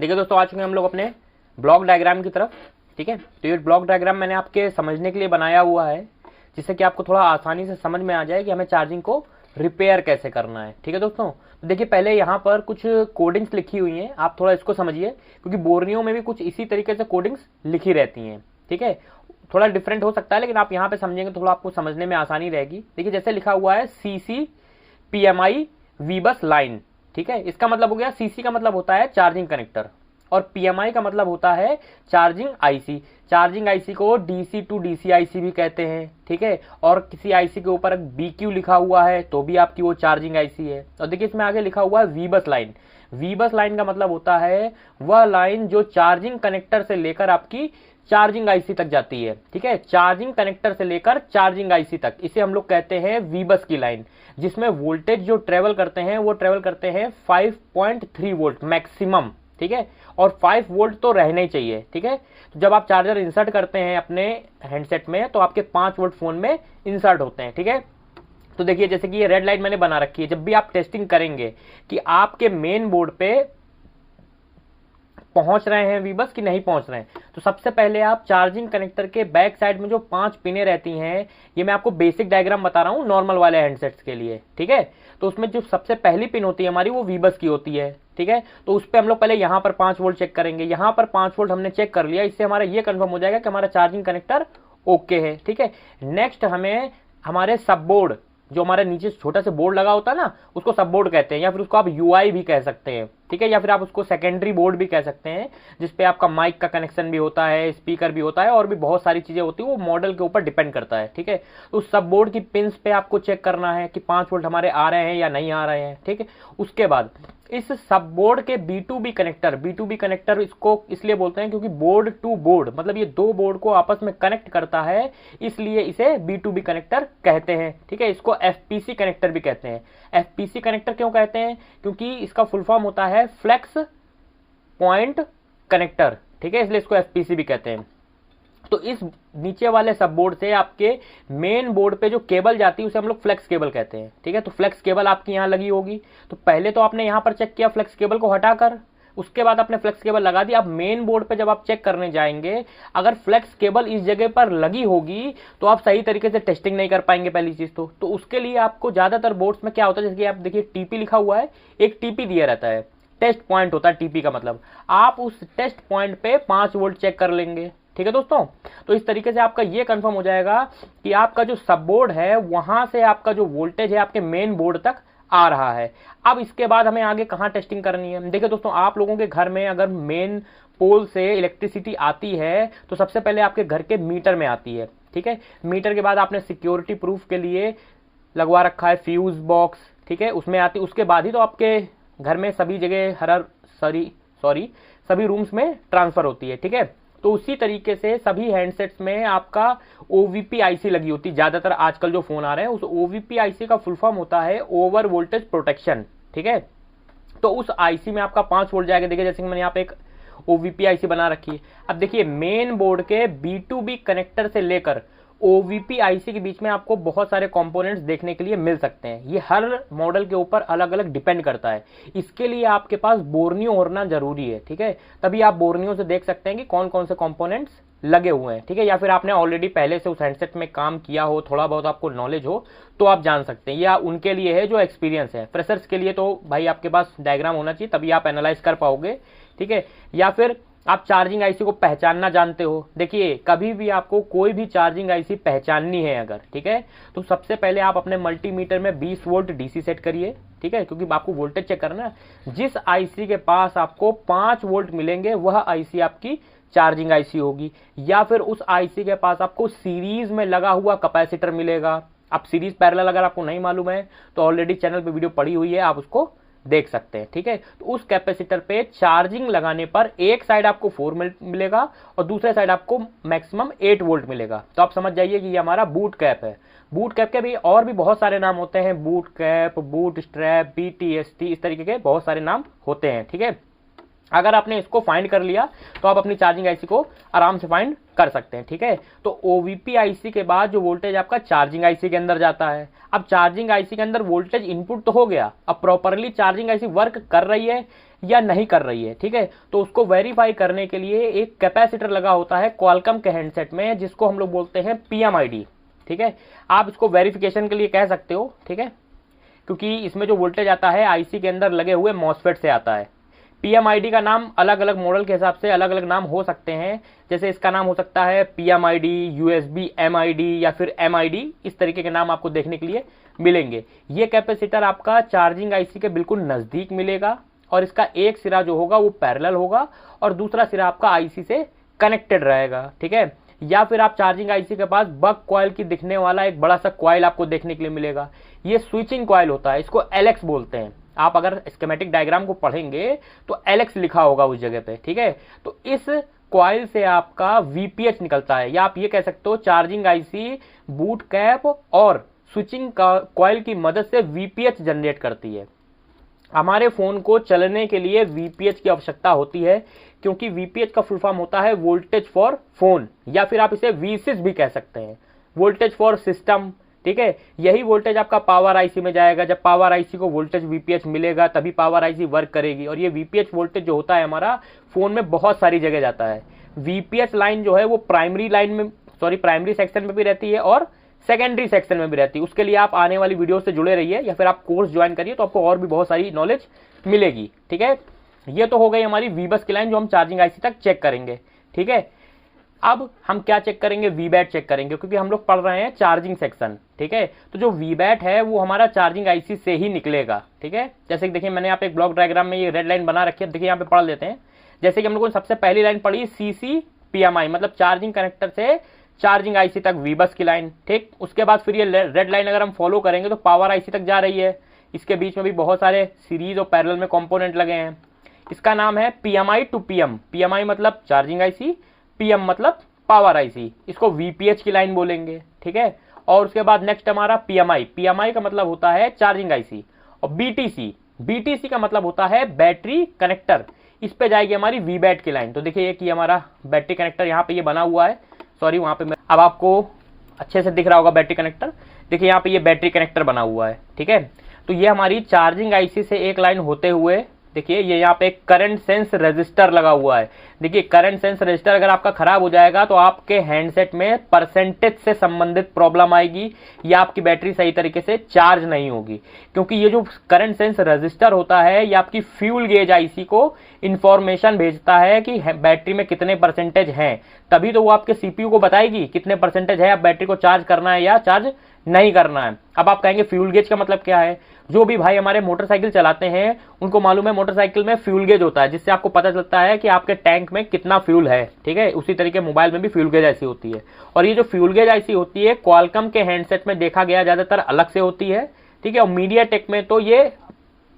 देखिए दोस्तों, आ चुके हैं हम लोग अपने ब्लॉक डायग्राम की तरफ। ठीक है, तो ये ब्लॉक डायग्राम मैंने आपके समझने के लिए बनाया हुआ है, जिससे कि आपको थोड़ा आसानी से समझ में आ जाए कि हमें चार्जिंग को रिपेयर कैसे करना है। ठीक है दोस्तों, तो देखिए पहले यहाँ पर कुछ कोडिंग्स लिखी हुई हैं, आप थोड़ा इसको समझिए, क्योंकि बोर्नियो में भी कुछ इसी तरीके से कोडिंग्स लिखी रहती हैं। ठीक है, थोड़ा डिफरेंट हो सकता है, लेकिन आप यहाँ पे समझेंगे तो थोड़ा आपको समझने में आसानी रहेगी। देखिए जैसे लिखा हुआ है CC PMI वीबस लाइन। ठीक है, इसका मतलब हो गया, CC का मतलब होता है चार्जिंग कनेक्टर और PMI का मतलब होता है चार्जिंग IC। चार्जिंग IC को DC टू DC IC भी कहते हैं। ठीक है, और किसी IC के ऊपर BQ लिखा हुआ है तो भी आपकी वो चार्जिंग IC है। और देखिए इसमें आगे लिखा हुआ है वीबस लाइन। वीबस लाइन का मतलब होता है वह लाइन जो चार्जिंग कनेक्टर से लेकर आपकी चार्जिंग IC तक जाती है। ठीक है, चार्जिंग कनेक्टर से लेकर चार्जिंग IC तक, इसे हम लोग कहते हैं वीबस की लाइन, जिसमें वोल्टेज जो ट्रेवल करते हैं वो ट्रेवल करते हैं 5.3 वोल्ट मैक्सिमम। ठीक है, और 5 वोल्ट तो रहना ही चाहिए। ठीक है, तो जब आप चार्जर इंसर्ट करते हैं अपने हैंडसेट में तो आपके 5 वोल्ट फोन में इंसर्ट होते हैं। ठीक है, तो देखिए जैसे कि ये रेड लाइन मैंने बना रखी है, जब भी आप टेस्टिंग करेंगे कि आपके मेन बोर्ड पे पहुंच रहे हैं वीबस कि नहीं पहुंच रहे हैं, तो सबसे पहले आप चार्जिंग कनेक्टर के बैक साइड में जो 5 पिनें रहती हैं, ये मैं आपको बेसिक डायग्राम बता रहा हूं नॉर्मल वाले हैंडसेट्स के लिए। ठीक है, तो उसमें जो सबसे पहली पिन होती है हमारी वो वीबस की होती है। ठीक है, तो उस पर हम लोग पहले यहाँ पर 5 वोल्ट चेक करेंगे। यहाँ पर 5 वोल्ट हमने चेक कर लिया, इससे हमारा ये कंफर्म हो जाएगा कि हमारा चार्जिंग कनेक्टर ओके है। ठीक है, नेक्स्ट हमें हमारे सब बोर्ड, जो हमारे नीचे छोटा सा बोर्ड लगा होता है ना, उसको सब बोर्ड कहते हैं, या फिर उसको आप UI भी कह सकते हैं। ठीक है, या फिर आप उसको सेकेंडरी बोर्ड भी कह सकते हैं, जिसपे आपका माइक का कनेक्शन भी होता है, स्पीकर भी होता है, और भी बहुत सारी चीजें होती है, वो मॉडल के ऊपर डिपेंड करता है। ठीक है, तो उस सब बोर्ड की पिंस पे आपको चेक करना है कि 5 वोल्ट हमारे आ रहे हैं या नहीं आ रहे हैं। ठीक है, उसके बाद इस सब बोर्ड के B2B कनेक्टर इसको इसलिए बोलते हैं क्योंकि बोर्ड टू बोर्ड, मतलब ये दो बोर्ड को आपस में कनेक्ट करता है, इसलिए इसे B2B कनेक्टर कहते हैं। ठीक है, इसको FPC कनेक्टर भी कहते हैं। FPC कनेक्टर क्यों कहते हैं? क्योंकि इसका फुल फॉर्म होता है फ्लेक्स पॉइंट कनेक्टर। ठीक है, इसलिए इसको FPC भी कहते हैं। तो इस नीचे वाले सब बोर्ड से आपके मेन बोर्ड पे जो केबल जाती है उसे हम लोग फ्लेक्स केबल कहते हैं। ठीक है, तो फ्लेक्स केबल आपकी यहां लगी होगी, तो पहले तो आपने यहां पर चेक किया फ्लेक्स केबल को हटाकर, उसके बाद आपने फ्लेक्स केबल लगा दी। अब मेन बोर्ड पे जब आप चेक करने जाएंगे, अगर फ्लेक्स केबल इस जगह पर लगी होगी तो आप सही तरीके से टेस्टिंग नहीं कर पाएंगे पहली चीज तो उसके लिए आपको ज्यादातर बोर्ड्स में क्या होता है, जैसे कि आप देखिए TP लिखा हुआ है, एक TP दिया रहता है, टेस्ट पॉइंट होता है TP का मतलब, आप उस टेस्ट पॉइंट पे 5 वोल्ट चेक कर लेंगे। ठीक है दोस्तों, तो इस तरीके से आपका ये कंफर्म हो जाएगा कि आपका जो सब बोर्ड है वहां से आपका जो वोल्टेज है आपके मेन बोर्ड तक आ रहा है। अब इसके बाद हमें आगे कहां टेस्टिंग करनी है? देखिए दोस्तों, आप लोगों के घर में अगर मेन पोल से इलेक्ट्रिसिटी आती है तो सबसे पहले आपके घर के मीटर में आती है। ठीक है, मीटर के बाद आपने सिक्योरिटी प्रूफ के लिए लगवा रखा है फ्यूज बॉक्स। ठीक है, उसमें आती, उसके बाद ही तो आपके घर में सभी जगह सभी रूम्स में ट्रांसफर होती है। ठीक है, तो उसी तरीके से सभी हैंडसेट्स में आपका OVP IC लगी होती है। ज्यादातर आजकल जो फोन आ रहे हैं उस OVP IC का फुल फॉर्म होता है ओवर वोल्टेज प्रोटेक्शन। ठीक है, तो उस IC में आपका 5 वोल्ट जाएगा। देखिए जैसे कि मैंने यहाँ पे एक OVP IC बना रखी है। अब देखिए मेन बोर्ड के B2B कनेक्टर से लेकर OVP IC के बीच में आपको बहुत सारे कंपोनेंट्स देखने के लिए मिल सकते हैं। ये हर मॉडल के ऊपर अलग अलग डिपेंड करता है। इसके लिए आपके पास बोर्नियो होना जरूरी है। ठीक है, तभी आप बोर्नियो से देख सकते हैं कि कौन कौन से कंपोनेंट्स लगे हुए हैं। ठीक है, या फिर आपने ऑलरेडी पहले से उस हैंडसेट में काम किया हो, थोड़ा बहुत आपको नॉलेज हो, तो आप जान सकते हैं। या उनके लिए है जो एक्सपीरियंस है। फ्रेशर्स के लिए तो भाई आपके पास डायग्राम होना चाहिए, तभी आप एनालाइज कर पाओगे। ठीक है, या फिर आप चार्जिंग IC को पहचानना जानते हो। देखिए कभी भी आपको कोई भी चार्जिंग IC पहचाननी है अगर, ठीक है, तो सबसे पहले आप अपने मल्टीमीटर में 20 वोल्ट DC सेट करिए। ठीक है, क्योंकि आपको वोल्टेज चेक करना है। जिस IC के पास आपको 5 वोल्ट मिलेंगे वह IC आपकी चार्जिंग IC होगी, या फिर उस IC के पास आपको सीरीज में लगा हुआ कैपेसिटर मिलेगा। अब सीरीज पैरेलल अगर आपको नहीं मालूम है तो ऑलरेडी चैनल पे वीडियो पड़ी हुई है, आप उसको देख सकते हैं। ठीक है, तो उस कैपेसिटर पे चार्जिंग लगाने पर एक साइड आपको 4 मिलेगा और दूसरे साइड आपको मैक्सिमम 8 वोल्ट मिलेगा। तो आप समझ जाइए कि ये हमारा बूट कैप है। बूट कैप के भी और भी बहुत सारे नाम होते हैं, boot cap, boot strap, BTST, इस तरीके के बहुत सारे नाम होते हैं। ठीक है, अगर आपने इसको फाइंड कर लिया तो आप अपनी चार्जिंग IC को आराम से फाइंड कर सकते हैं। ठीक है, तो OVP IC के बाद जो वोल्टेज आपका चार्जिंग IC के अंदर जाता है। अब चार्जिंग IC के अंदर वोल्टेज इनपुट तो हो गया, अब प्रॉपरली चार्जिंग IC वर्क कर रही है या नहीं कर रही है, ठीक है। तो उसको वेरीफाई करने के लिए एक कैपेसिटर लगा होता है क्वालकॉम के हैंडसेट में, जिसको हम लोग बोलते हैं PMID, ठीक है। आप इसको वेरिफिकेशन के लिए कह सकते हो, ठीक है, क्योंकि इसमें जो वोल्टेज आता है आईसी के अंदर लगे हुए मॉसफेट से आता है। PMID का नाम अलग अलग मॉडल के हिसाब से अलग अलग नाम हो सकते हैं, जैसे इसका नाम हो सकता है PMID, USB MID या फिर MID, इस तरीके के नाम आपको देखने के लिए मिलेंगे। ये कैपेसिटर आपका चार्जिंग आईसी के बिल्कुल नज़दीक मिलेगा और इसका एक सिरा जो होगा वो पैरेलल होगा और दूसरा सिरा आपका आईसी से कनेक्टेड रहेगा, ठीक है। या फिर आप चार्जिंग आईसी के पास बक कॉइल की दिखने वाला एक बड़ा सा कॉइल आपको देखने के लिए मिलेगा। ये स्विचिंग कॉइल होता है, इसको LX बोलते हैं। आप अगर स्कीमेटिक डायग्राम को पढ़ेंगे तो LX लिखा होगा उस जगह पे, ठीक है। तो इस कॉइल से आपका VPH निकलता है, या आप ये कह सकते हो चार्जिंग आईसी बूट कैप और स्विचिंग कॉइल की मदद से VPH जनरेट करती है। हमारे फोन को चलने के लिए VPH की आवश्यकता होती है, क्योंकि VPH का फुल फॉर्म होता है वोल्टेज फॉर फोन, या फिर आप इसे VSys भी कह सकते हैं, वोल्टेज फॉर सिस्टम, ठीक है। यही वोल्टेज आपका पावर आईसी में जाएगा। जब पावर आईसी को वोल्टेज VPH मिलेगा तभी पावर आईसी वर्क करेगी। और ये VPH वोल्टेज जो होता है हमारा फोन में बहुत सारी जगह जाता है। VPH लाइन जो है वो प्राइमरी सेक्शन में भी रहती है और सेकेंडरी सेक्शन में भी रहती है। उसके लिए आप आने वाली वीडियो से जुड़े रहिए या फिर आप कोर्स ज्वाइन करिए, तो आपको और भी बहुत सारी नॉलेज मिलेगी, ठीक है। ये तो हो गई हमारी VBus की लाइन जो हम चार्जिंग आईसी तक चेक करेंगे, ठीक है। अब हम क्या चेक करेंगे, VBAT चेक करेंगे, क्योंकि हम लोग पढ़ रहे हैं चार्जिंग सेक्शन, ठीक है। तो जो VBAT है वो हमारा चार्जिंग आईसी से ही निकलेगा, ठीक है। जैसे कि देखिए मैंने यहाँ पे एक ब्लॉक डायग्राम में ये रेड लाइन बना रखी है, देखिए यहाँ पे पढ़ लेते हैं। जैसे कि हम लोगों ने सबसे पहली लाइन पढ़ी CC-PMI, मतलब चार्जिंग कनेक्टर से चार्जिंग आईसी तक VBus की लाइन, ठीक। उसके बाद फिर ये रेड लाइन अगर हम फॉलो करेंगे तो पावर आईसी तक जा रही है। इसके बीच में भी बहुत सारे सीरीज और पैरेलल में कंपोनेंट लगे हैं। इसका नाम है PMI to PM। PMI मतलब चार्जिंग आईसी, PM मतलब पावर आईसी। इसको VPH की लाइन बोलेंगे, ठीक है। और उसके बाद नेक्स्ट हमारा PMI का मतलब होता है चार्जिंग आईसी। और BTC का मतलब होता है बैटरी कनेक्टर। इस पे जाएगी हमारी VBAT की लाइन। तो देखिए एक ये हमारा बैटरी कनेक्टर यहाँ पे ये बना हुआ है, सॉरी वहां पे अब आपको अच्छे से दिख रहा होगा बैटरी कनेक्टर। देखिए यहाँ पे ये बैटरी कनेक्टर बना हुआ है, ठीक है। तो ये हमारी चार्जिंग आईसी से एक लाइन होते हुए देखिए ये यहाँ पे करंट सेंस रजिस्टर लगा हुआ है। देखिए करंट सेंस रजिस्टर अगर आपका खराब हो जाएगा तो आपके हैंडसेट में परसेंटेज से संबंधित प्रॉब्लम आएगी या आपकी बैटरी सही तरीके से चार्ज नहीं होगी, क्योंकि ये जो करंट सेंस रजिस्टर होता है ये आपकी फ्यूल गेज आईसी को इंफॉर्मेशन भेजता है कि बैटरी में कितने परसेंटेज हैं। तभी तो वो आपके सीपीयू को बताएगी कितने परसेंटेज है, आप बैटरी को चार्ज करना है या चार्ज नहीं करना है। अब आप कहेंगे फ्यूल गेज का मतलब क्या है? जो भी भाई हमारे मोटरसाइकिल चलाते हैं उनको मालूम है मोटरसाइकिल में फ्यूल गेज होता है, जिससे आपको पता चलता है कि आपके टैंक में कितना फ्यूल है, ठीक है। उसी तरीके मोबाइल में भी फ्यूल गेज ऐसी होती है। और ये जो फ्यूल गेज ऐसी होती है क्वालकॉम के हैंडसेट में देखा गया ज्यादातर अलग से होती है, ठीक है। और मीडियाटेक में तो ये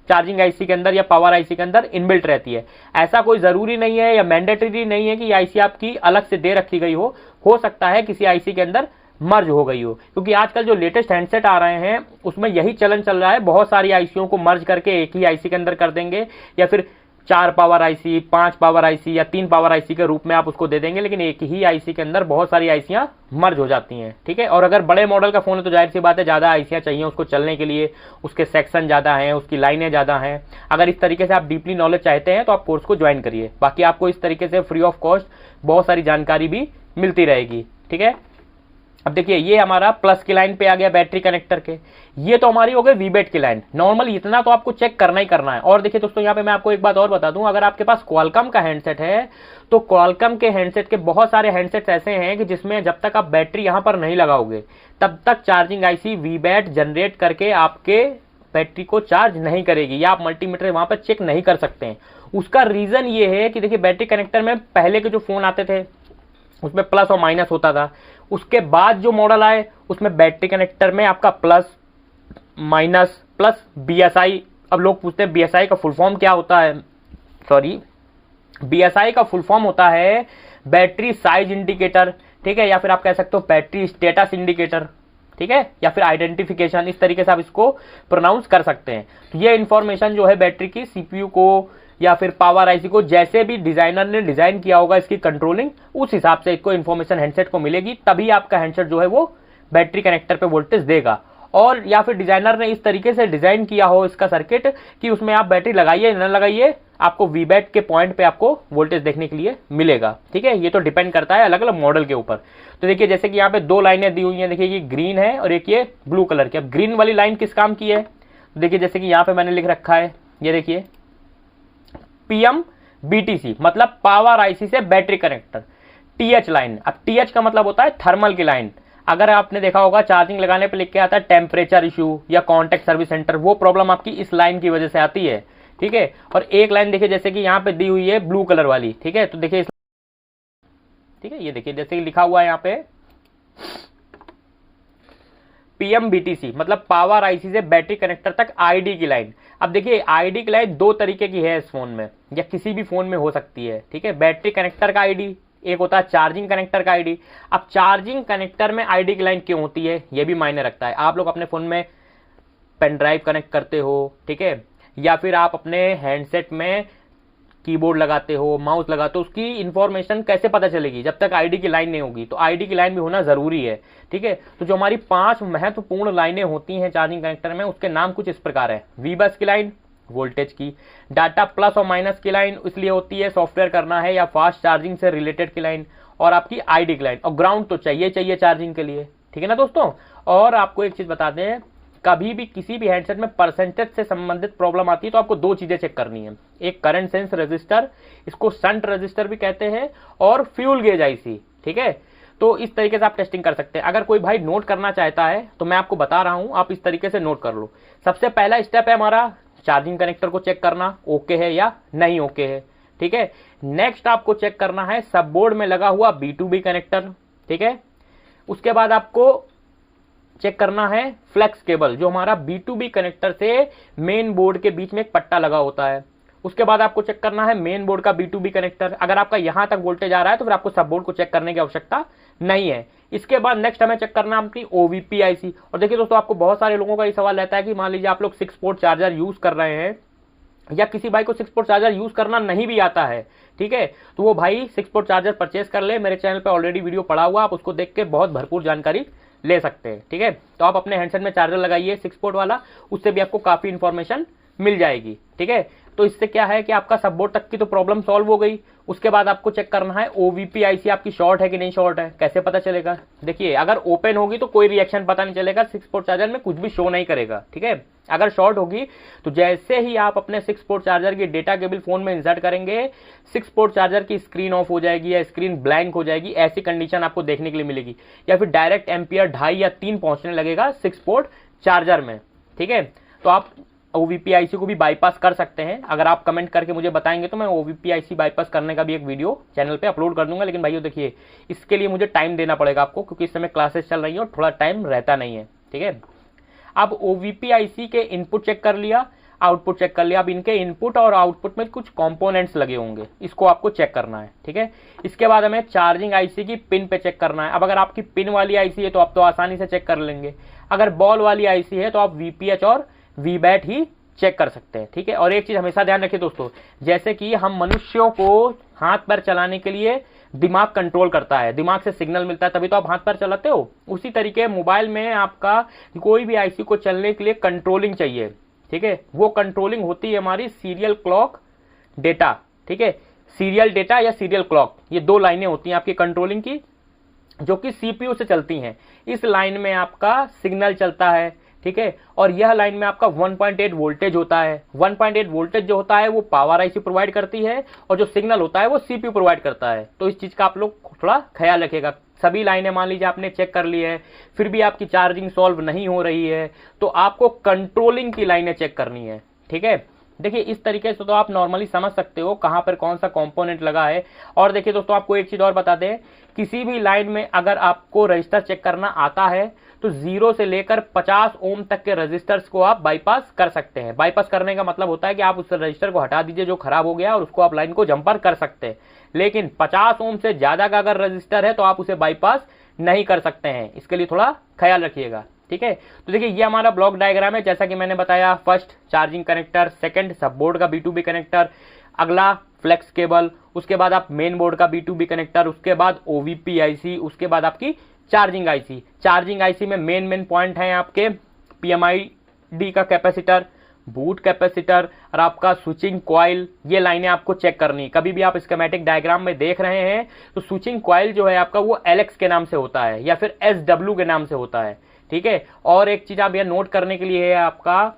चार्जिंग आईसी के अंदर या पावर आईसी के अंदर इनबिल्ट रहती है। ऐसा कोई जरूरी नहीं है या मैंडेटरी नहीं है कि आईसी आपकी अलग से दे रखी गई हो सकता है किसी आईसी के अंदर मर्ज हो गई हो, क्योंकि आजकल जो लेटेस्ट हैंडसेट आ रहे हैं उसमें यही चलन चल रहा है, बहुत सारी आईसीओ को मर्ज करके एक ही आईसी के अंदर कर देंगे, या फिर 4 पावर आईसी, 5 पावर आईसी या 3 पावर आईसी के रूप में आप उसको दे देंगे, लेकिन एक ही आईसी के अंदर बहुत सारी आईसियां मर्ज हो जाती हैं, ठीक है। और अगर बड़े मॉडल का फोन है तो जाहिर सी बात है ज्यादा आईसियां चाहिए उसको चलने के लिए, उसके सेक्शन ज्यादा हैं, उसकी लाइनें ज्यादा हैं। अगर इस तरीके से आप डीपली नॉलेज चाहते हैं तो आप कोर्स को ज्वाइन करिए, बाकी आपको इस तरीके से फ्री ऑफ कॉस्ट बहुत सारी जानकारी भी मिलती रहेगी, ठीक है। अब देखिए ये हमारा प्लस की लाइन पे आ गया बैटरी कनेक्टर के, ये तो हमारी हो गई वीबेट की लाइन। नॉर्मल इतना तो आपको चेक करना ही करना है। और देखिए दोस्तों यहाँ पे मैं आपको एक बात और बता दूं, अगर आपके पास क्वालकॉम का हैंडसेट है तो क्वालकॉम के हैंडसेट के बहुत सारे हैंडसेट्स ऐसे हैं कि जिसमें जब तक आप बैटरी यहाँ पर नहीं लगाओगे तब तक चार्जिंग आईसी वीबैट जनरेट करके आपके बैटरी को चार्ज नहीं करेगी, या आप मल्टीमीटर वहां पर चेक नहीं कर सकते हैं। उसका रीजन ये है कि देखिए बैटरी कनेक्टर में पहले के जो फोन आते थे उसमें प्लस और माइनस होता था, उसके बाद जो मॉडल आए उसमें बैटरी कनेक्टर में आपका प्लस माइनस प्लस BSI। अब लोग पूछते हैं BSI का फुल फॉर्म क्या होता है? सॉरी, BSI का फुल फॉर्म होता है बैटरी साइज इंडिकेटर, ठीक है, या फिर आप कह सकते हो बैटरी स्टेटस इंडिकेटर, ठीक है, या फिर आइडेंटिफिकेशन, इस तरीके से आप इसको प्रोनाउंस कर सकते हैं। तो ये इंफॉर्मेशन जो है बैटरी की सीपीयू को या फिर पावर आईसी को, जैसे भी डिजाइनर ने डिजाइन किया होगा इसकी कंट्रोलिंग, उस हिसाब से इसको इन्फॉर्मेशन हैंडसेट को मिलेगी, तभी आपका हैंडसेट जो है वो बैटरी कनेक्टर पे वोल्टेज देगा। और या फिर डिजाइनर ने इस तरीके से डिजाइन किया हो इसका सर्किट कि उसमें आप बैटरी लगाइए न लगाइए आपको वीबैट के पॉइंट पे आपको वोल्टेज देखने के लिए मिलेगा। ठीक है, ये तो डिपेंड करता है अलग अलग मॉडल के ऊपर। तो देखिए जैसे कि यहाँ पे दो लाइनें दी हुई हैं, देखिए ये ग्रीन है और एक ये ब्लू कलर की। अब ग्रीन वाली लाइन किस काम की है, तो देखिए जैसे कि यहाँ पे मैंने लिख रखा है, ये देखिए PMBTC मतलब पावर आईसी से बैटरी कनेक्टर, TH लाइन। अब TH का मतलब होता है थर्मल की लाइन। अगर आपने देखा होगा चार्जिंग लगाने पे लिख के आता है टेम्परेचर इशू या कॉन्टैक्ट सर्विस सेंटर, वो प्रॉब्लम आपकी इस लाइन की वजह से आती है। ठीक है, और एक लाइन देखिए जैसे कि यहाँ पे दी हुई है ब्लू कलर वाली। ठीक है, तो देखिए ठीक है, ये देखिए जैसे कि लिखा हुआ है यहाँ पे PMBTC मतलब पावर आईसी से बैटरी कनेक्टर तक आईडी की लाइन। अब देखिए आईडी की लाइन दो तरीके की है इस फोन में, या किसी भी फोन में हो सकती है। ठीक है, बैटरी कनेक्टर का आईडी, एक होता है चार्जिंग कनेक्टर का आईडी। अब चार्जिंग कनेक्टर में आईडी की लाइन क्यों होती है, ये भी मायने रखता है। आप लोग अपने फोन में पेन ड्राइव कनेक्ट करते हो, ठीक है, या फिर आप अपने हैंडसेट में कीबोर्ड लगाते हो, माउस लगाते हो, उसकी इंफॉर्मेशन कैसे पता चलेगी जब तक आईडी की लाइन नहीं होगी। तो आईडी की लाइन भी होना जरूरी है। ठीक है, तो जो हमारी 5 महत्वपूर्ण लाइनें होती हैं चार्जिंग कनेक्टर में, उसके नाम कुछ इस प्रकार है। वी बस की लाइन वोल्टेज की, डाटा प्लस और माइनस की लाइन इसलिए होती है सॉफ्टवेयर करना है या फास्ट चार्जिंग से रिलेटेड की लाइन, और आपकी आईडी की लाइन, और ग्राउंड तो चाहिए चाहिए चार्जिंग के लिए। ठीक है ना दोस्तों। और आपको एक चीज बताते हैं, कभी भी किसी भी हैंडसेट में परसेंटेज से संबंधित प्रॉब्लम आती है तो आपको दो चीजें चेक करनी है, एक करंट सेंस रजिस्टर, इसको शंट रजिस्टर भी कहते हैं, और फ्यूल गेज आईसी। ठीक है, तो इस तरीके से आप टेस्टिंग कर सकते हैं। अगर कोई भाई नोट करना चाहता है तो मैं आपको बता रहा हूं, आप इस तरीके से नोट कर लो। सबसे पहला स्टेप है हमारा चार्जिंग कनेक्टर को चेक करना, ओके है या नहीं ओके है। ठीक है, नेक्स्ट आपको चेक करना है सब बोर्ड में लगा हुआ B2B कनेक्टर। ठीक है, उसके बाद आपको चेक करना है फ्लेक्स केबल, जो हमारा B2B कनेक्टर से मेन बोर्ड के बीच में एक पट्टा लगा होता है। उसके बाद आपको चेक करना है मेन बोर्ड का B2B कनेक्टर। अगर आपका यहां तक वोल्टेज आ रहा है तो फिर आपको सब बोर्ड को चेक करने की आवश्यकता नहीं है। इसके बाद नेक्स्ट हमें चेक करना है अपनी OVP IC। और देखिए दोस्तों, आपको बहुत सारे लोगों का ये सवाल रहता है कि मान लीजिए आप लोग 6 पोर्ट चार्जर यूज कर रहे हैं, या किसी भाई को 6 पोर्ट चार्जर यूज करना नहीं भी आता है, ठीक है, तो वो भाई 6 पोर्ट चार्जर परचेस कर ले। मेरे चैनल पे ऑलरेडी वीडियो पड़ा हुआ, आप उसको देख के बहुत भरपूर जानकारी ले सकते हैं। ठीक है, तो आप अपने हैंडसेट में चार्जर लगाइए 6 पोर्ट वाला, उससे भी आपको काफी इंफॉर्मेशन मिल जाएगी। ठीक है, तो इससे क्या है कि आपका सब बोर्ड तक की तो प्रॉब्लम सॉल्व हो गई। उसके बाद आपको चेक करना है OVP IC आपकी शॉर्ट है कि नहीं शॉर्ट है। कैसे पता चलेगा, देखिए अगर ओपन होगी तो कोई रिएक्शन पता नहीं चलेगा, 6 पोर्ट चार्जर में कुछ भी शो नहीं करेगा। ठीक है, अगर शॉर्ट होगी तो जैसे ही आप अपने 6 पोर्ट चार्जर की डेटा केबल फोन में इंसर्ट करेंगे, 6 पोर्ट चार्जर की स्क्रीन ऑफ हो जाएगी या स्क्रीन ब्लैंक हो जाएगी, ऐसी कंडीशन आपको देखने के लिए मिलेगी। या फिर डायरेक्ट एम्पियर 2.5 या 3 पहुंचने लगेगा 6 पोर्ट चार्जर में। ठीक है, तो आप OVP IC को भी बाईपास कर सकते हैं। अगर आप कमेंट करके मुझे बताएंगे तो मैं OVP IC बाईपास करने का भी एक वीडियो चैनल पे अपलोड कर दूंगा। लेकिन भाइयों देखिए, इसके लिए मुझे टाइम देना पड़ेगा आपको, क्योंकि इस समय क्लासेस चल रही है और थोड़ा टाइम रहता नहीं है। ठीक है, अब OVP IC के इनपुट चेक कर लिया, आउटपुट चेक कर लिया। अब इनके इनपुट और आउटपुट में कुछ कंपोनेंट्स लगे होंगे, इसको आपको चेक करना है। ठीक है, इसके बाद हमें चार्जिंग IC की पिन पे चेक करना है। अब अगर आपकी पिन वाली IC है तो आप तो आसानी से चेक कर लेंगे, अगर बॉल वाली IC है तो आप VPH और VBAT ही चेक कर सकते हैं। ठीक है, और एक चीज हमेशा ध्यान रखिए दोस्तों, जैसे कि हम मनुष्यों को हाथ पैर चलाने के लिए दिमाग कंट्रोल करता है, दिमाग से सिग्नल मिलता है तभी तो आप हाथ पैर चलाते हो, उसी तरीके मोबाइल में आपका कोई भी IC को चलने के लिए कंट्रोलिंग चाहिए। ठीक है, वो कंट्रोलिंग होती है हमारी सीरियल क्लॉक डेटा। ठीक है, सीरियल डेटा या सीरियल क्लॉक, ये दो लाइनें होती हैं आपकी कंट्रोलिंग की, जो कि CPU से चलती हैं। इस लाइन में आपका सिग्नल चलता है। ठीक है, और यह लाइन में आपका 1.8 वोल्टेज होता है। 1.8 वोल्टेज जो होता है वो पावर IC प्रोवाइड करती है, और जो सिग्नल होता है वो CPU प्रोवाइड करता है। तो इस चीज का आप लोग थोड़ा ख्याल रखिएगा। सभी लाइनें मान लीजिए आपने चेक कर ली है, फिर भी आपकी चार्जिंग सॉल्व नहीं हो रही है, तो आपको कंट्रोलिंग की लाइनें चेक करनी है। ठीक है, देखिए इस तरीके से तो आप नॉर्मली समझ सकते हो कहां पर कौन सा कंपोनेंट लगा है। और देखिए दोस्तों, आपको एक चीज और बता दें, किसी भी लाइन में अगर आपको रजिस्टर चेक करना आता है तो 0 से लेकर 50 ओम तक के रजिस्टर्स को आप बाईपास कर सकते हैं। बाईपास करने का मतलब होता है कि आप उस रजिस्टर को हटा दीजिए जो खराब हो गया, और उसको आप लाइन को जंपर कर सकते हैं। लेकिन 50 ओम से ज्यादा का अगर रजिस्टर है तो आप उसे बाईपास नहीं कर सकते हैं, इसके लिए थोड़ा ख्याल रखिएगा। ठीक है, तो देखिए ये हमारा ब्लॉक डायग्राम है, जैसा कि मैंने बताया। फर्स्ट चार्जिंग कनेक्टर, सेकंड सब बोर्ड का B2B कनेक्टर, अगला फ्लेक्स केबल, उसके बाद आप मेन बोर्ड का B2B कनेक्टर, उसके बाद OVP IC, उसके बाद आपकी चार्जिंग IC। चार्जिंग IC में मेन पॉइंट है आपके PMID का कैपेसिटर, बूट कैपेसिटर और आपका स्विचिंग कॉइल, ये लाइनें आपको चेक करनी है। कभी भी आप स्कीमेटिक डायग्राम में देख रहे हैं तो स्विचिंग कॉइल जो है आपका वो LX के नाम से होता है या फिर SW के नाम से होता है, ठीक है। और एक चीज आप यह नोट करने के लिए है आपका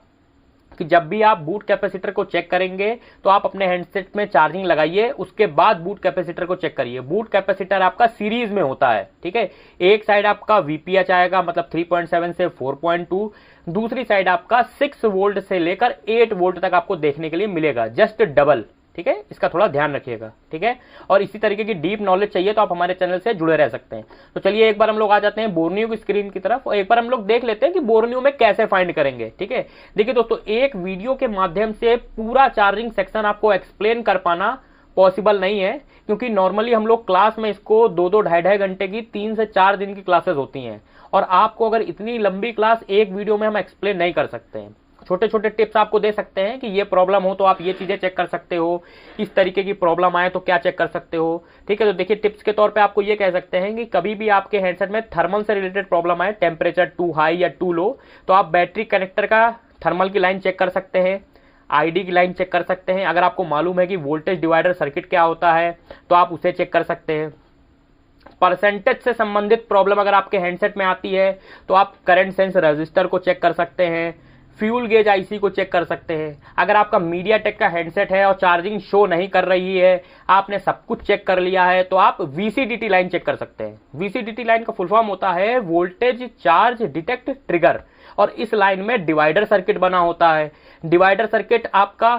कि जब भी आप बूट कैपेसिटर को चेक करेंगे तो आप अपने हैंडसेट में चार्जिंग लगाइए, उसके बाद बूट कैपेसिटर को चेक करिए। बूट कैपेसिटर आपका सीरीज में होता है, ठीक है। एक साइड आपका VPH आएगा, मतलब 3.7 से 4.2, दूसरी साइड आपका 6 वोल्ट से लेकर 8 वोल्ट तक आपको देखने के लिए मिलेगा, जस्ट डबल, ठीक है। इसका थोड़ा ध्यान रखिएगा, ठीक है। और इसी तरीके की डीप नॉलेज चाहिए तो आप हमारे चैनल से जुड़े रह सकते हैं। तो चलिए एक बार हम लोग आ जाते हैं बोर्नियो की स्क्रीन की तरफ और एक बार हम लोग देख लेते हैं कि बोर्नियो में कैसे फाइंड करेंगे, ठीक है। देखिए दोस्तों, एक वीडियो के माध्यम से पूरा चार्जिंग सेक्शन आपको एक्सप्लेन कर पाना पॉसिबल नहीं है, क्योंकि नॉर्मली हम लोग क्लास में इसको 2-2 ढाई घंटे की 3 से 4 दिन की क्लासेस होती हैं, और आपको अगर इतनी लंबी क्लास एक वीडियो में हम एक्सप्लेन नहीं कर सकते हैं। छोटे छोटे टिप्स आपको दे सकते हैं कि ये प्रॉब्लम हो तो आप ये चीजें चेक कर सकते हो, इस तरीके की प्रॉब्लम आए तो क्या चेक कर सकते हो, ठीक है। तो देखिए, टिप्स के तौर पे आपको ये कह सकते हैं कि कभी भी आपके हैंडसेट में थर्मल से रिलेटेड प्रॉब्लम आए, टेम्परेचर टू हाई या टू लो, तो आप बैटरी कनेक्टर का थर्मल की लाइन चेक कर सकते हैं, ID की लाइन चेक कर सकते हैं। अगर आपको मालूम है कि वोल्टेज डिवाइडर सर्किट क्या होता है तो आप उसे चेक कर सकते हैं। परसेंटेज से संबंधित प्रॉब्लम अगर आपके हैंडसेट में आती है तो आप करंट सेंस रजिस्टर को चेक कर सकते हैं, फ्यूल गेज IC को चेक कर सकते हैं। अगर आपका मीडियाटेक का हैंडसेट है और चार्जिंग शो नहीं कर रही है, आपने सब कुछ चेक कर लिया है, तो आप VCDT लाइन चेक कर सकते हैं। VCDT लाइन का फुल फॉर्म होता है वोल्टेज चार्ज डिटेक्ट ट्रिगर, और इस लाइन में डिवाइडर सर्किट बना होता है। डिवाइडर सर्किट आपका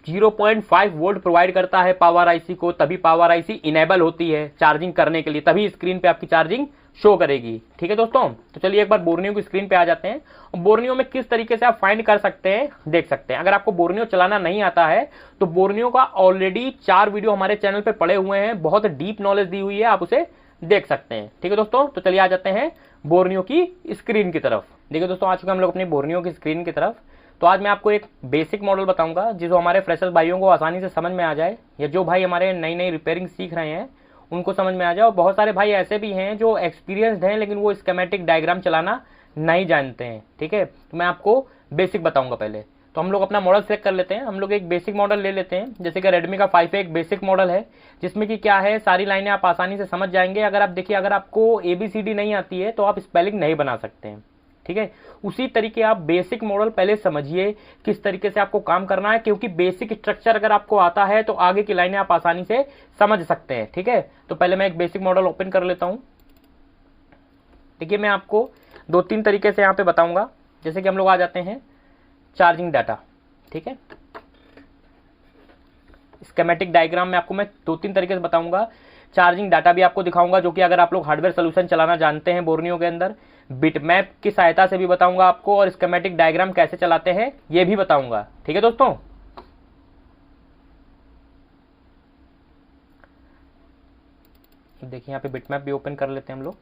0.5 वोल्ट प्रोवाइड करता है पावर IC को, तभी पावर IC इनेबल होती है चार्जिंग करने के लिए, तभी स्क्रीन पे आपकी चार्जिंग शो करेगी, ठीक है दोस्तों। तो चलिए एक बार बोर्नियो की स्क्रीन पे आ जाते हैं और बोर्नियो में किस तरीके से आप फाइंड कर सकते हैं देख सकते हैं। अगर आपको बोर्नियो चलाना नहीं आता है तो बोर्नियो का ऑलरेडी 4 वीडियो हमारे चैनल पे पड़े हुए हैं, बहुत डीप नॉलेज दी हुई है, आप उसे देख सकते हैं, ठीक है दोस्तों। तो चलिए आ जाते हैं बोर्नियो की स्क्रीन की तरफ। देखिए दोस्तों, आ चुके हम लोग अपनी बोर्नियो की स्क्रीन की तरफ। तो आज मैं आपको एक बेसिक मॉडल बताऊंगा जिसको हमारे फ्रेशर्स भाइयों को आसानी से समझ में आ जाए, या जो भाई हमारे नई नई रिपेयरिंग सीख रहे हैं उनको समझ में आ जाए। और बहुत सारे भाई ऐसे भी हैं जो एक्सपीरियंस्ड हैं लेकिन वो स्कीमेटिक डायग्राम चलाना नहीं जानते हैं, ठीक है। तो मैं आपको बेसिक बताऊंगा पहले। तो हम लोग अपना मॉडल सेलेक्ट कर लेते हैं। हम लोग एक बेसिक मॉडल ले लेते हैं, जैसे कि रेडमी का 5A एक बेसिक मॉडल है, जिसमें कि क्या है, सारी लाइनें आप आसानी से समझ जाएंगे। अगर आप देखिए, अगर आपको ABCD नहीं आती है तो आप स्पेलिंग नहीं बना सकते हैं, ठीक है। उसी तरीके आप बेसिक मॉडल पहले समझिए किस तरीके से आपको काम करना है, क्योंकि बेसिक स्ट्रक्चर अगर आपको आता है तो आगे की लाइनें आप आसानी से समझ सकते हैं, ठीक है। तो पहले मैं एक बेसिक मॉडल ओपन कर लेता हूं। देखिए, मैं आपको 2-3 तरीके से यहां पे बताऊंगा। जैसे कि हम लोग आ जाते हैं चार्जिंग डाटा, ठीक है। स्कीमेटिक डायग्राम में आपको मैं 2-3 तरीके से बताऊंगा। चार्जिंग डाटा भी आपको दिखाऊंगा, जो कि अगर आप लोग हार्डवेयर सोल्यूशन चलाना जानते हैं बोर्नियो के अंदर, बिटमैप की सहायता से भी बताऊंगा आपको, और स्कीमेटिक डायग्राम कैसे चलाते हैं ये भी बताऊंगा, ठीक है दोस्तों। देखिए, यहाँ पे बिटमैप भी ओपन कर लेते हैं हम लोग।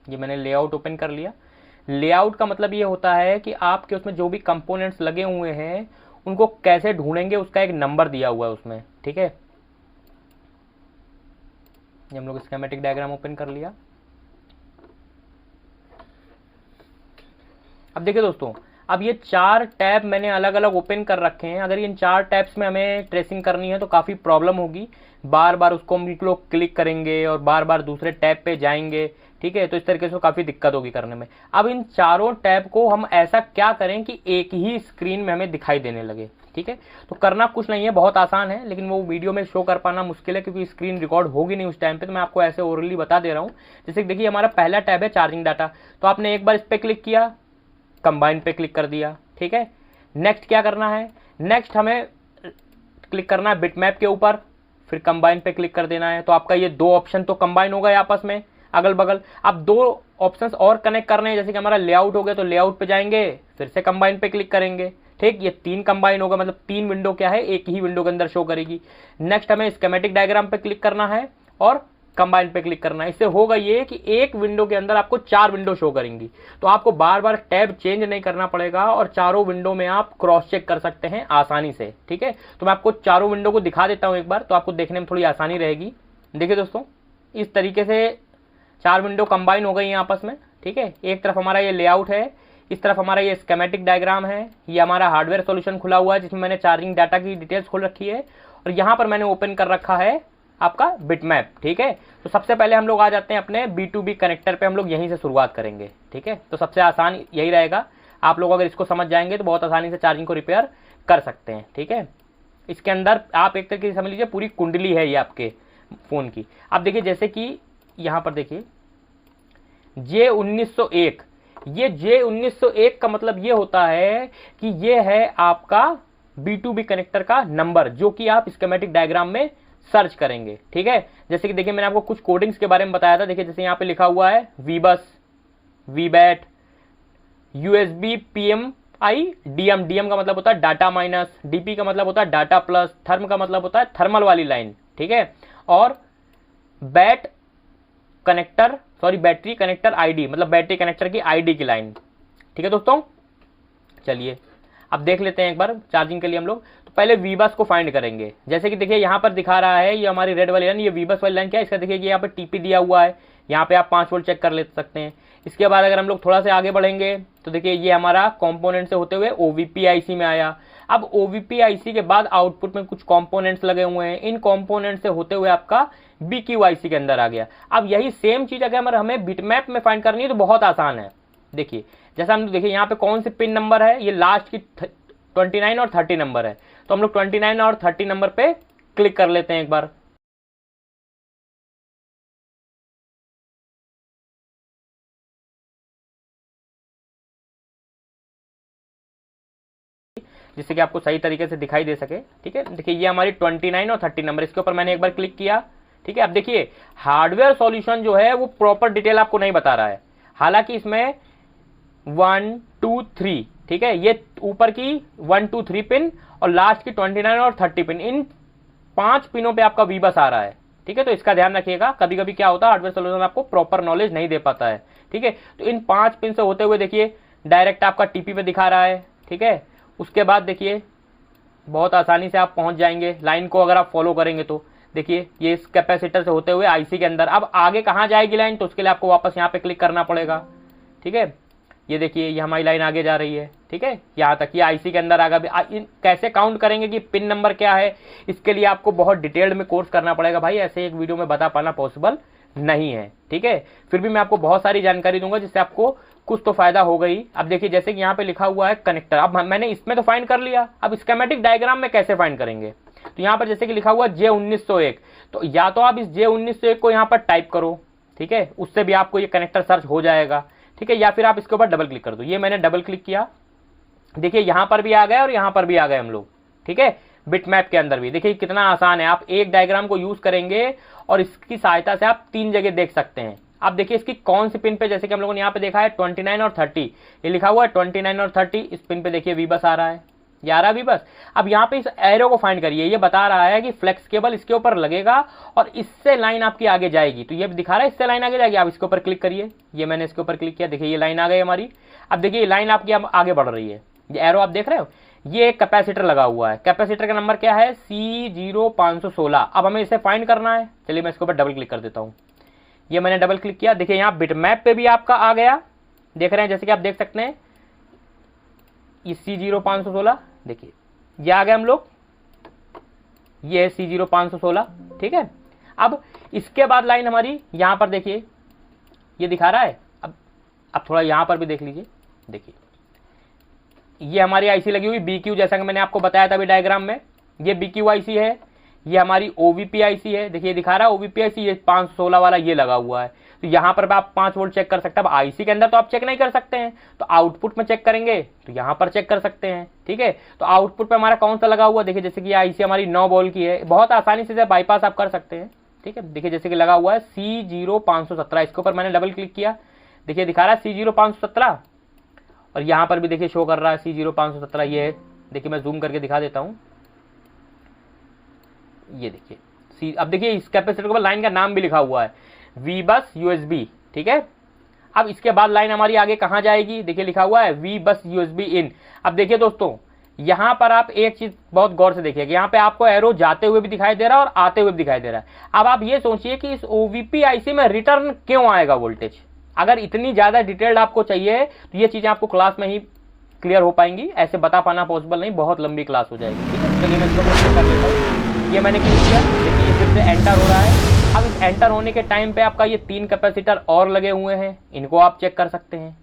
ये मैंने लेआउट ओपन कर लिया। लेआउट का मतलब ये होता है कि आपके उसमें जो भी कंपोनेंट्स लगे हुए हैं उनको कैसे ढूंढेंगे, उसका एक नंबर दिया हुआ है उसमें, ठीक है। ये हम लोग स्कीमेटिक डायग्राम ओपन कर लिया। अब देखिए दोस्तों, अब ये 4 टैब मैंने अलग अलग ओपन कर रखे हैं। अगर इन 4 टैब्स में हमें ट्रेसिंग करनी है तो काफ़ी प्रॉब्लम होगी, बार बार उसको हम लोग क्लिक करेंगे और बार बार दूसरे टैब पे जाएंगे, ठीक है। तो इस तरीके से काफ़ी दिक्कत होगी करने में। अब इन चारों टैब को हम ऐसा क्या करें कि एक ही स्क्रीन में हमें दिखाई देने लगे, ठीक है। तो करना कुछ नहीं है, बहुत आसान है, लेकिन वो वीडियो में शो कर पाना मुश्किल है क्योंकि स्क्रीन रिकॉर्ड होगी नहीं उस टाइम पे। तो मैं आपको ऐसे ओरली बता दे रहा हूँ। जैसे देखिए, हमारा पहला टैब है चार्जिंग डाटा, तो आपने एक बार इस पर क्लिक किया, कंबाइन पे क्लिक कर दिया, ठीक है। नेक्स्ट क्या करना है, नेक्स्ट हमें क्लिक करना है बिटमैप के ऊपर, फिर कंबाइन पे क्लिक कर देना है। तो आपका ये 2 ऑप्शन तो कंबाइन हो गए आपस में अगल बगल। अब 2 ऑप्शंस और कनेक्ट करने हैं, जैसे कि हमारा लेआउट हो गया तो लेआउट पे जाएंगे, फिर से कंबाइन पे क्लिक करेंगे, ठीक। ये 3 कंबाइन होगा, मतलब 3 विंडो क्या है, एक ही विंडो के अंदर शो करेगी। नेक्स्ट हमें स्कीमेटिक डायग्राम पे क्लिक करना है और कंबाइन पे क्लिक करना है। इससे होगा ये कि एक विंडो के अंदर आपको 4 विंडो शो करेंगी, तो आपको बार बार टैब चेंज नहीं करना पड़ेगा और चारों विंडो में आप क्रॉस चेक कर सकते हैं आसानी से। ठीक है, तो मैं आपको चारों विंडो को दिखा देता हूं एक बार, तो आपको देखने में थोड़ी आसानी रहेगी। देखिए दोस्तों, इस तरीके से 4 विंडो कंबाइन हो गई हैं आपस में। ठीक है, एक तरफ हमारा ये लेआउट है, इस तरफ हमारा ये स्कीमेटिक डायग्राम है, ये हमारा हार्डवेयर सॉल्यूशन खुला हुआ है जिसमें मैंने चार्जिंग डाटा की डिटेल्स खोल रखी है, और यहाँ पर मैंने ओपन कर रखा है आपका बिटमैप। ठीक है, तो सबसे पहले हम लोग आ जाते हैं अपने B2B कनेक्टर पे, हम लोग यहीं से शुरुआत करेंगे। ठीक है, तो सबसे आसान यही रहेगा, आप लोग अगर इसको समझ जाएंगे तो बहुत आसानी से चार्जिंग को रिपेयर कर सकते हैं। ठीक है, इसके अंदर आप एक तरीके से समझ लीजिए पूरी कुंडली है ये आपके फ़ोन की। आप देखिए जैसे कि यहाँ पर देखिए J1901, ये J1901 का मतलब ये होता है कि ये है आपका B2B कनेक्टर का नंबर, जो कि आप स्कीमेटिक डायग्राम में सर्च करेंगे। ठीक है, जैसे कि देखिए मैंने आपको कुछ कोडिंग्स के बारे में बताया था। देखिए जैसे यहाँ पे लिखा हुआ है VBus, VBAT, USB PMI, DM का मतलब होता है डाटा माइनस, DP का मतलब होता है डाटा प्लस, थर्म का मतलब होता है थर्मल वाली लाइन। ठीक है, और बैटरी कनेक्टर ID मतलब बैटरी कनेक्टर की ID की लाइन। ठीक है दोस्तों, चलिए अब देख लेते हैं एक बार चार्जिंग के लिए हम लोग। तो पहले VBus को फाइंड करेंगे। जैसे कि देखिए यहाँ पर दिखा रहा है, ये हमारी रेड वाली लाइन, ये VBus वाली लाइन क्या है, इसका देखिए कि यहाँ पर TP दिया हुआ है, यहाँ पे आप 5 वोल्ट चेक कर ले सकते हैं। इसके बाद अगर हम लोग थोड़ा सा आगे बढ़ेंगे तो देखिए ये हमारा कंपोनेंट से होते हुए OVP IC में आया। अब OVP IC के बाद आउटपुट में कुछ कंपोनेंट्स लगे हुए हैं, इन कंपोनेंट से होते हुए आपका BQ IC के अंदर आ गया। अब यही सेम चीज अगर हमें बिटमैप में फाइंड करनी है तो बहुत आसान है। देखिए जैसा हम देखिए यहाँ पे कौन से पिन नंबर है, ये लास्ट की 29 और 30 नंबर है, तो हम लोग 29 और 30 नंबर पे क्लिक कर लेते हैं एक बार। जिससे कि आपको सही तरीके से दिखाई दे सके। ठीक है, देखिए ये हमारी 29 और 30 नंबर, इसके ऊपर मैंने एक बार क्लिक किया। ठीक है, अब देखिए हार्डवेयर सॉल्यूशन जो है वो प्रॉपर डिटेल आपको नहीं बता रहा है, हालांकि इसमें 1 2 3, ठीक है, ये ऊपर की 1 2 3 पिन और लास्ट की 29 और 30 पिन, इन 5 पिनों पे आपका VBus आ रहा है। ठीक है, तो इसका ध्यान रखिएगा, कभी कभी क्या होता है हार्डवेयर सॉल्यूशन आपको प्रॉपर नॉलेज नहीं दे पाता है। ठीक है, तो इन 5 पिन से होते हुए देखिए डायरेक्ट आपका TP पे दिखा रहा है। ठीक है, उसके बाद देखिए बहुत आसानी से आप पहुंच जाएंगे लाइन को अगर आप फॉलो करेंगे तो। देखिए ये इस कैपेसिटर से होते हुए IC के अंदर, अब आगे कहाँ जाएगी लाइन, तो उसके लिए आपको वापस यहाँ पे क्लिक करना पड़ेगा। ठीक है, ये देखिए ये हमारी लाइन आगे जा रही है। ठीक है, यहाँ तक ये IC के अंदर आगा। कैसे काउंट करेंगे कि पिन नंबर क्या है, इसके लिए आपको बहुत डिटेल्ड में कोर्स करना पड़ेगा भाई, ऐसे एक वीडियो में बता पाना पॉसिबल नहीं है। ठीक है, फिर भी मैं आपको बहुत सारी जानकारी दूंगा जिससे आपको कुछ तो फायदा हो गई। अब देखिए जैसे कि यहाँ पे लिखा हुआ है कनेक्टर, अब मैंने इसमें तो फाइंड कर लिया, अब स्कीमेटिक डायग्राम में कैसे फाइंड करेंगे, तो यहाँ पर जैसे कि लिखा हुआ J1901, तो या तो आप इस J1901 को यहाँ पर टाइप करो, ठीक है, उससे भी आपको ये कनेक्टर सर्च हो जाएगा। ठीक है, या फिर आप इसके ऊपर डबल क्लिक कर दो, ये मैंने डबल क्लिक किया, देखिए यहाँ पर भी आ गए और यहाँ पर भी आ गए हम लोग। ठीक है, बिटमैप के अंदर भी देखिए कितना आसान है, आप एक डायग्राम को यूज करेंगे और इसकी सहायता से आप 3 जगह देख सकते हैं। अब देखिए इसकी कौन सी पिन पे, जैसे कि हम लोगों ने यहाँ पे देखा है 29 और 30, ये लिखा हुआ है 29 और 30, इस पिन पे देखिए VBus आ रहा है, 11 VBus। अब यहाँ पे इस एरो को फाइंड करिए, ये बता रहा है कि फ्लेक्स केबल इसके ऊपर लगेगा और इससे लाइन आपकी आगे जाएगी, तो ये दिखा रहा है इससे लाइन आगे जाएगी। आप इसके ऊपर क्लिक करिए, ये मैंने इसके ऊपर क्लिक किया, देखिए ये लाइन आ गई हमारी। अब देखिए ये लाइन आपकी अब आगे बढ़ रही है, ये एरो आप देख रहे हो, ये एक कैपेसिटर लगा हुआ है, कैपेसिटर का नंबर क्या है C0516। अब हमें इसे फाइंड करना है, चलिए मैं इसके ऊपर डबल क्लिक कर देता हूँ, ये मैंने डबल क्लिक किया, देखिए यहाँ बिटमैप पे भी आपका आ गया, देख रहे हैं जैसे कि आप देख सकते हैं ये C0516, देखिए ये आ गए हम लोग, ये है C0516। ठीक है, अब इसके बाद लाइन हमारी यहाँ पर देखिए ये दिखा रहा है, अब थोड़ा यहाँ पर भी देख लीजिए, देखिए ये हमारी IC लगी हुई BQ, जैसा कि मैंने आपको बताया था अभी डायग्राम में, ये BQ IC है, ये हमारी OVP IC है, देखिए दिखा रहा है OVP IC, ये 516 वाला ये लगा हुआ है, तो यहाँ पर आप 5 वोल्ट चेक कर सकते हैं। अब IC के अंदर तो आप चेक नहीं कर सकते हैं, तो आउटपुट में चेक करेंगे तो यहाँ पर चेक कर सकते हैं। ठीक है, तो आउटपुट पे हमारा कौन सा लगा हुआ, देखिए जैसे कि IC हमारी 9 वोल्ट की है, बहुत आसानी से बाईपास आप कर सकते हैं। ठीक है, देखिए जैसे कि लगा हुआ है C0517, इसके ऊपर मैंने डबल क्लिक किया, देखिए दिखा रहा है C0517, और यहाँ पर भी देखिए शो कर रहा है C0517, ये है, देखिए मैं जूम करके दिखा देता हूँ, ये देखिए अब देखिए इस कैपेसिटर के ऊपर लाइन का नाम भी लिखा हुआ है, वी बस यूएसबी, ठीक है। अब इसके बाद लाइन हमारी आगे कहां जाएगी, देखिए लिखा हुआ है वी बस यूएसबी इन। अब देखिए दोस्तों, यहां पर आप एक चीज बहुत गौर से देखिए, यहां पे आपको एरो जाते हुए भी दिखाई दे रहा है और आते हुए भी दिखाई दे रहा है। अब आप ये सोचिए कि इस ओवीपी आईसी में रिटर्न क्यों आएगा वोल्टेज। अगर इतनी ज्यादा डिटेल्ड आपको चाहिए तो ये चीजें आपको क्लास में ही क्लियर हो पाएंगी, ऐसे बता पाना पॉसिबल नहीं, बहुत लंबी क्लास हो जाएगी, ठीक है। चलिए मैं इसको कर लेता हूँ। ये मैंने क्लिक किया, देखिए ये फिर से एंटर हो रहा है। अब इस एंटर होने के टाइम पे आपका ये 3 कैपेसिटर और लगे हुए हैं, इनको आप चेक कर सकते हैं।